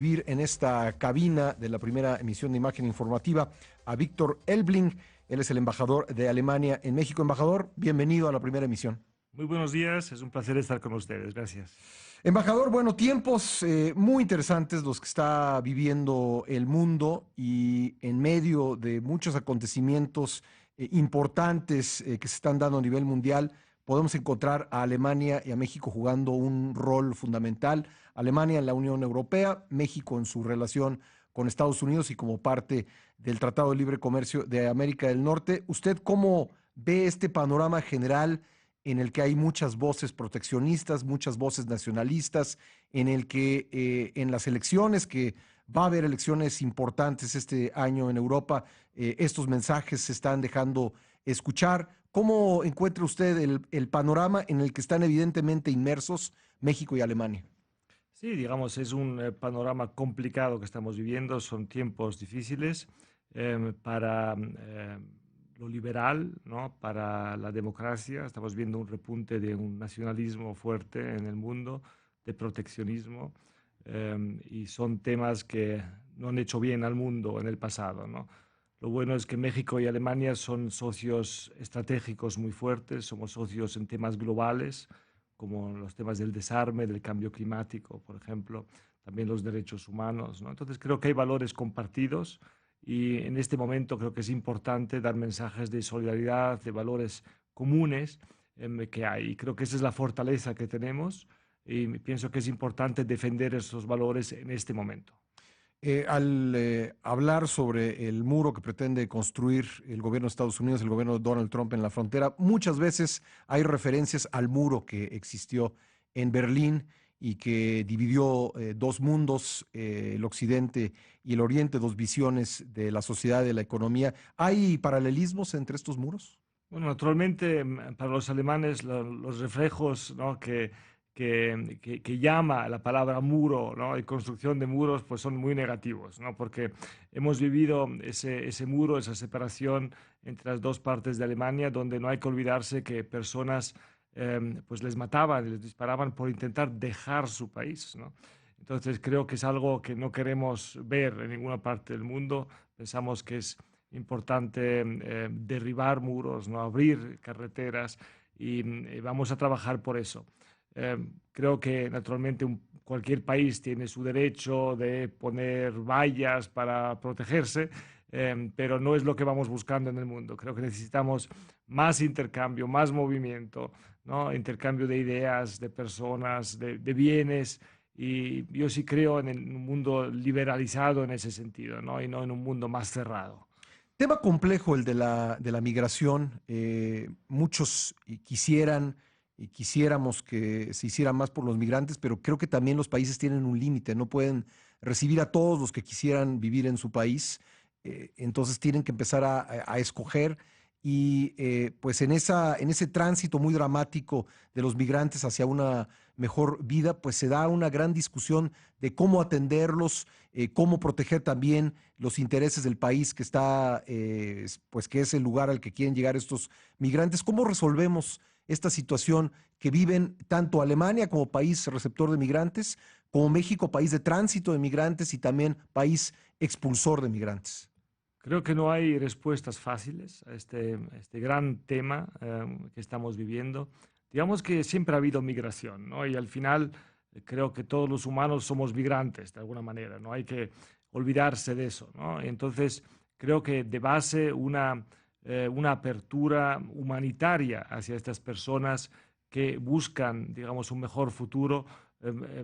Recibir en esta cabina de la primera emisión de Imagen Informativa a Víctor Elbling. Él es el embajador de Alemania en México. Embajador, bienvenido a la primera emisión. Muy buenos días, es un placer estar con ustedes. Gracias. Embajador, bueno, tiempos muy interesantes los que está viviendo el mundo y en medio de muchos acontecimientos importantes que se están dando a nivel mundial, podemos encontrar a Alemania y a México jugando un rol fundamental. Alemania en la Unión Europea, México en su relación con Estados Unidos y como parte del Tratado de Libre Comercio de América del Norte. ¿Usted cómo ve este panorama general en el que hay muchas voces proteccionistas, muchas voces nacionalistas, en el que en las elecciones, que va a haber elecciones importantes este año en Europa, estos mensajes se están dejando escuchar? ¿Cómo encuentra usted el panorama en el que están evidentemente inmersos México y Alemania? Sí, digamos, es un panorama complicado que estamos viviendo, son tiempos difíciles para lo liberal, ¿no? Para la democracia. Estamos viendo un repunte de un nacionalismo fuerte en el mundo, de proteccionismo, y son temas que no han hecho bien al mundo en el pasado, ¿no? Lo bueno es que México y Alemania son socios estratégicos muy fuertes, somos socios en temas globales, como los temas del desarme, del cambio climático, por ejemplo, también los derechos humanos, ¿no? Entonces creo que hay valores compartidos y en este momento creo que es importante dar mensajes de solidaridad, de valores comunes que hay. Y creo que esa es la fortaleza que tenemos y pienso que es importante defender esos valores en este momento. Al hablar sobre el muro que pretende construir el gobierno de Estados Unidos, el gobierno de Donald Trump en la frontera, muchas veces hay referencias al muro que existió en Berlín y que dividió dos mundos, el occidente y el oriente, dos visiones de la sociedad y de la economía. ¿Hay paralelismos entre estos muros? Bueno, naturalmente para los alemanes los reflejos, ¿no? que llama la palabra muro, ¿no? Y construcción de muros, pues son muy negativos, ¿no? Porque hemos vivido ese muro, esa separación entre las dos partes de Alemania, donde no hay que olvidarse que personas pues les mataban, les disparaban por intentar dejar su país, ¿no? Entonces creo que es algo que no queremos ver en ninguna parte del mundo. Pensamos que es importante derribar muros, no abrir carreteras y vamos a trabajar por eso. Creo que naturalmente cualquier país tiene su derecho de poner vallas para protegerse, pero no es lo que vamos buscando en el mundo. Creo que necesitamos más intercambio, más movimiento, ¿no? Intercambio de ideas, de personas, de bienes. Y yo sí creo en un mundo liberalizado en ese sentido, ¿no? Y no en un mundo más cerrado. Tema complejo el de la migración. Muchos quisieran y quisiéramos que se hiciera más por los migrantes, pero creo que también los países tienen un límite, no pueden recibir a todos los que quisieran vivir en su país, entonces tienen que empezar a escoger y pues en ese tránsito muy dramático de los migrantes hacia una mejor vida, pues se da una gran discusión de cómo atenderlos, cómo proteger también los intereses del país que está, pues que es el lugar al que quieren llegar estos migrantes. ¿Cómo resolvemos esta situación que viven tanto Alemania como país receptor de migrantes, como México, país de tránsito de migrantes y también país expulsor de migrantes? Creo que no hay respuestas fáciles a este gran tema que estamos viviendo. Digamos que siempre ha habido migración, ¿no? Y al final creo que todos los humanos somos migrantes de alguna manera, no hay que olvidarse de eso, ¿no? Entonces creo que de base una apertura humanitaria hacia estas personas que buscan, digamos, un mejor futuro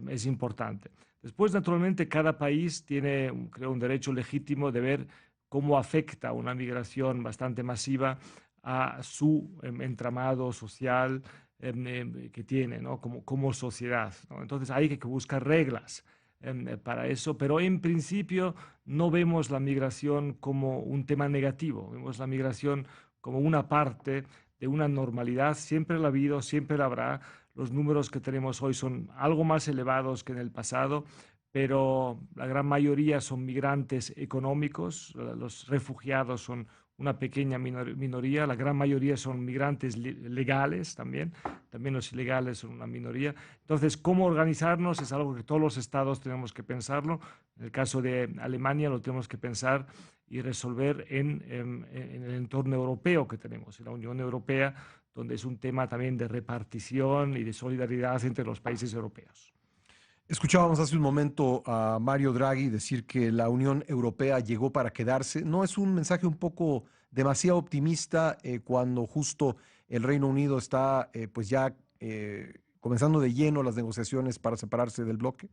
es importante. Después, naturalmente, cada país tiene, creo, un derecho legítimo de ver cómo afecta una migración bastante masiva a su entramado social que tiene, ¿no? Como sociedad, ¿no? Entonces hay que buscar reglas para eso, pero en principio no vemos la migración como un tema negativo, vemos la migración como una parte de una normalidad, siempre la ha habido, siempre la habrá. Los números que tenemos hoy son algo más elevados que en el pasado, pero la gran mayoría son migrantes económicos, los refugiados son una pequeña minoría, la gran mayoría son migrantes legales también los ilegales son una minoría. Entonces, ¿cómo organizarnos? Es algo que todos los estados tenemos que pensarlo. En el caso de Alemania lo tenemos que pensar y resolver en el entorno europeo que tenemos, en la Unión Europea, donde es un tema también de repartición y de solidaridad entre los países europeos. Escuchábamos hace un momento a Mario Draghi decir que la Unión Europea llegó para quedarse. ¿No es un mensaje un poco demasiado optimista cuando justo el Reino Unido está pues ya comenzando de lleno las negociaciones para separarse del bloque?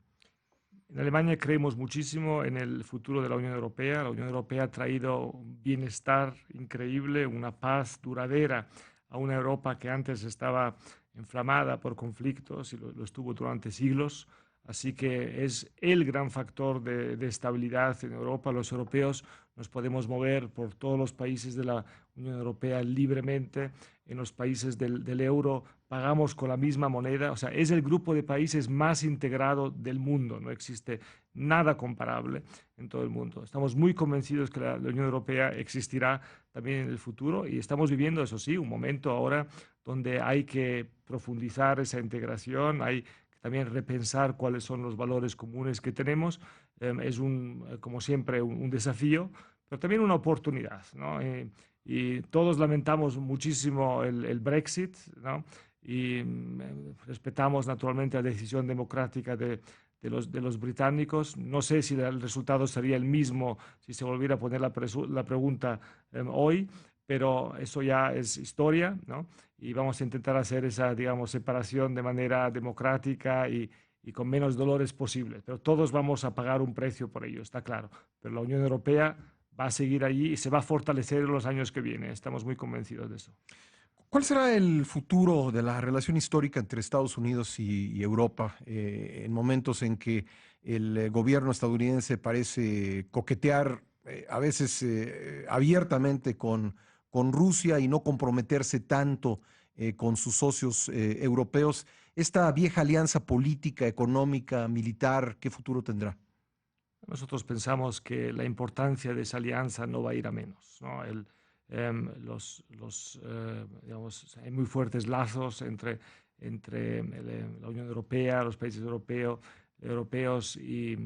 En Alemania creemos muchísimo en el futuro de la Unión Europea. La Unión Europea ha traído un bienestar increíble, una paz duradera a una Europa que antes estaba inflamada por conflictos y lo estuvo durante siglos. Así que es el gran factor de estabilidad en Europa. Los europeos nos podemos mover por todos los países de la Unión Europea libremente. En los países del euro pagamos con la misma moneda. O sea, es el grupo de países más integrado del mundo. No existe nada comparable en todo el mundo. Estamos muy convencidos que la Unión Europea existirá también en el futuro y estamos viviendo, eso sí, un momento ahora donde hay que profundizar esa integración, hay también repensar cuáles son los valores comunes que tenemos. Es como siempre, un desafío, pero también una oportunidad, ¿no? Y todos lamentamos muchísimo el Brexit, ¿no? Y respetamos naturalmente la decisión democrática de los británicos. No sé si el resultado sería el mismo si se volviera a poner la pregunta hoy, pero eso ya es historia, ¿no? Y vamos a intentar hacer esa, digamos, separación de manera democrática y con menos dolores posibles. Pero todos vamos a pagar un precio por ello, está claro. Pero la Unión Europea va a seguir allí y se va a fortalecer en los años que vienen. Estamos muy convencidos de eso. ¿Cuál será el futuro de la relación histórica entre Estados Unidos y Europa en momentos en que el gobierno estadounidense parece coquetear a veces abiertamente con Rusia y no comprometerse tanto con sus socios europeos? Esta vieja alianza política, económica, militar, ¿qué futuro tendrá? Nosotros pensamos que la importancia de esa alianza no va a ir a menos, ¿no? Digamos, hay muy fuertes lazos entre la Unión Europea, los países europeos y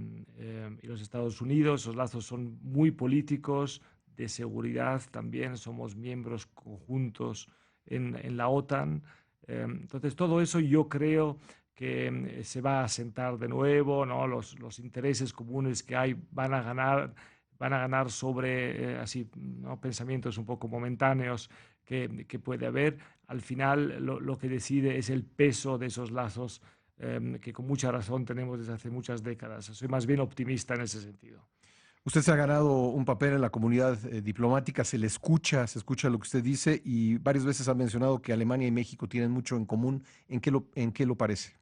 los Estados Unidos. Los lazos son muy políticos, de seguridad también. Somos miembros conjuntos en la OTAN. Entonces, todo eso yo creo que se va a asentar de nuevo, ¿no? Los intereses comunes que hay van a ganar sobre así, ¿no? Pensamientos un poco momentáneos que puede haber. Al final lo que decide es el peso de esos lazos que con mucha razón tenemos desde hace muchas décadas. Soy más bien optimista en ese sentido. Usted se ha ganado un papel en la comunidad diplomática, se escucha lo que usted dice y varias veces ha mencionado que Alemania y México tienen mucho en común. En qué lo parece?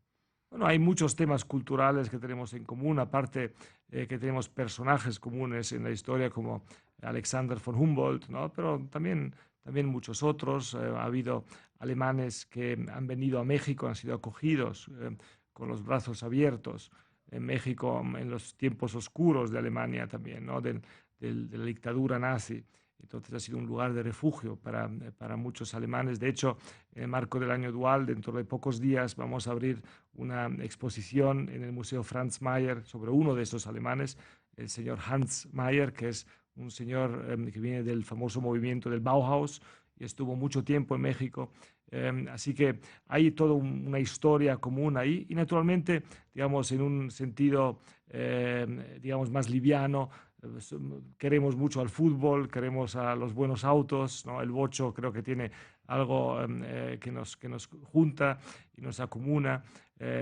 Bueno, hay muchos temas culturales que tenemos en común, aparte que tenemos personajes comunes en la historia como Alexander von Humboldt, ¿no? Pero también muchos otros. Ha habido alemanes que han venido a México, han sido acogidos con los brazos abiertos. En México, en los tiempos oscuros de Alemania también, ¿no? De la dictadura nazi. Entonces ha sido un lugar de refugio para muchos alemanes. De hecho, en el marco del año dual, dentro de pocos días, vamos a abrir una exposición en el Museo Franz Mayer sobre uno de esos alemanes, el señor Hans Mayer, que es un señor que viene del famoso movimiento del Bauhaus y estuvo mucho tiempo en México. Así que hay toda una historia común ahí y naturalmente, digamos, en un sentido, digamos, más liviano, queremos mucho al fútbol, queremos a los buenos autos, ¿no? El bocho creo que tiene algo que nos junta y nos acomuna,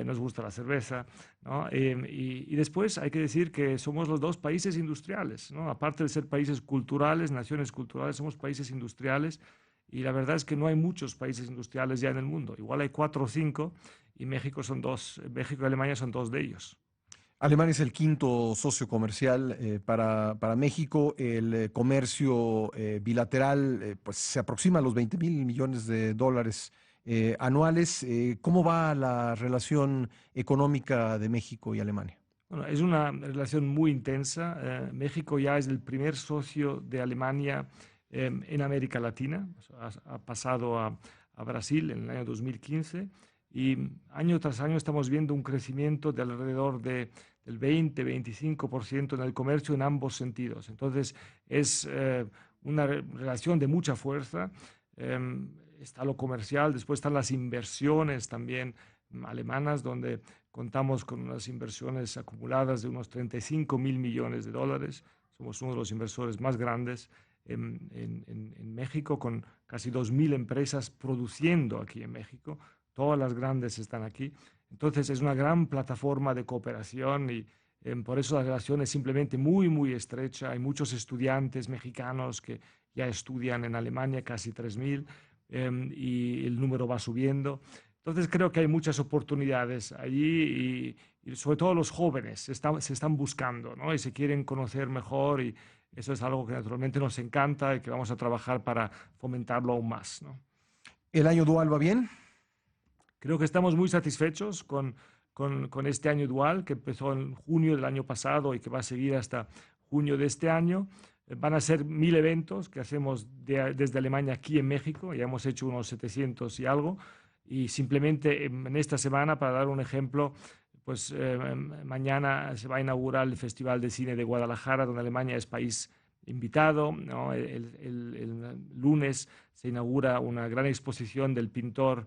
nos gusta la cerveza, ¿no? Y después hay que decir que somos los dos países industriales, ¿no? Aparte de ser países culturales, naciones culturales, somos países industriales y la verdad es que no hay muchos países industriales ya en el mundo, igual hay cuatro o cinco y México son dos, México y Alemania son dos de ellos. Alemania es el quinto socio comercial para México. El comercio bilateral pues, se aproxima a los 20.000 millones de dólares anuales. ¿Cómo va la relación económica de México y Alemania? Bueno, es una relación muy intensa. México ya es el primer socio de Alemania en América Latina, ha pasado a Brasil en el año 2015 y año tras año estamos viendo un crecimiento de alrededor del 20-25% en el comercio en ambos sentidos. Entonces es una relación de mucha fuerza. Está lo comercial, después están las inversiones también alemanas, donde contamos con unas inversiones acumuladas de unos 35.000 millones de dólares. Somos uno de los inversores más grandes en México, con casi 2.000 empresas produciendo aquí en México. Todas las grandes están aquí. Entonces es una gran plataforma de cooperación y por eso la relación es simplemente muy, muy estrecha. Hay muchos estudiantes mexicanos que ya estudian en Alemania, casi 3.000, y el número va subiendo. Entonces creo que hay muchas oportunidades allí y sobre todo los jóvenes se están buscando, ¿no? Y se quieren conocer mejor y eso es algo que naturalmente nos encanta y que vamos a trabajar para fomentarlo aún más, ¿no? ¿El año dual va bien? Creo que estamos muy satisfechos con este año dual que empezó en junio del año pasado y que va a seguir hasta junio de este año. Van a ser 1.000 eventos que hacemos desde Alemania aquí en México. Ya hemos hecho unos 700 y algo. Y simplemente en esta semana, para dar un ejemplo, pues mañana se va a inaugurar el Festival de Cine de Guadalajara, donde Alemania es país invitado, ¿no? El lunes se inaugura una gran exposición del pintor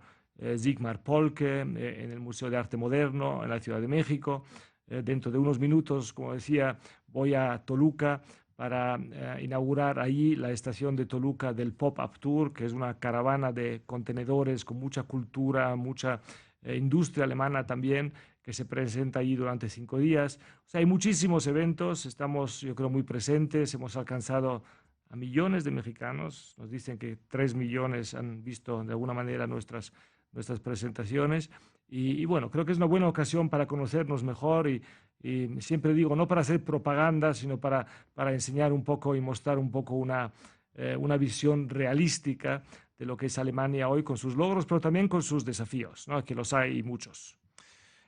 Sigmar Polke en el Museo de Arte Moderno en la Ciudad de México. Dentro de unos minutos, como decía, voy a Toluca para inaugurar allí la estación de Toluca del Pop-Up Tour, que es una caravana de contenedores con mucha cultura, mucha industria alemana también, que se presenta allí durante 5 días. O sea, hay muchísimos eventos, estamos, yo creo, muy presentes, hemos alcanzado a millones de mexicanos, nos dicen que 3 millones han visto de alguna manera nuestras presentaciones y bueno, creo que es una buena ocasión para conocernos mejor y siempre digo, no para hacer propaganda, sino para enseñar un poco y mostrar un poco una visión realística de lo que es Alemania hoy con sus logros, pero también con sus desafíos, ¿no? Que los hay muchos.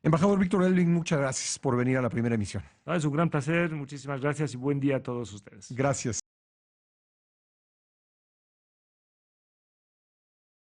Embajador Víctor Elving, muchas gracias por venir a la primera emisión. No, es un gran placer, muchísimas gracias y buen día a todos ustedes. Gracias.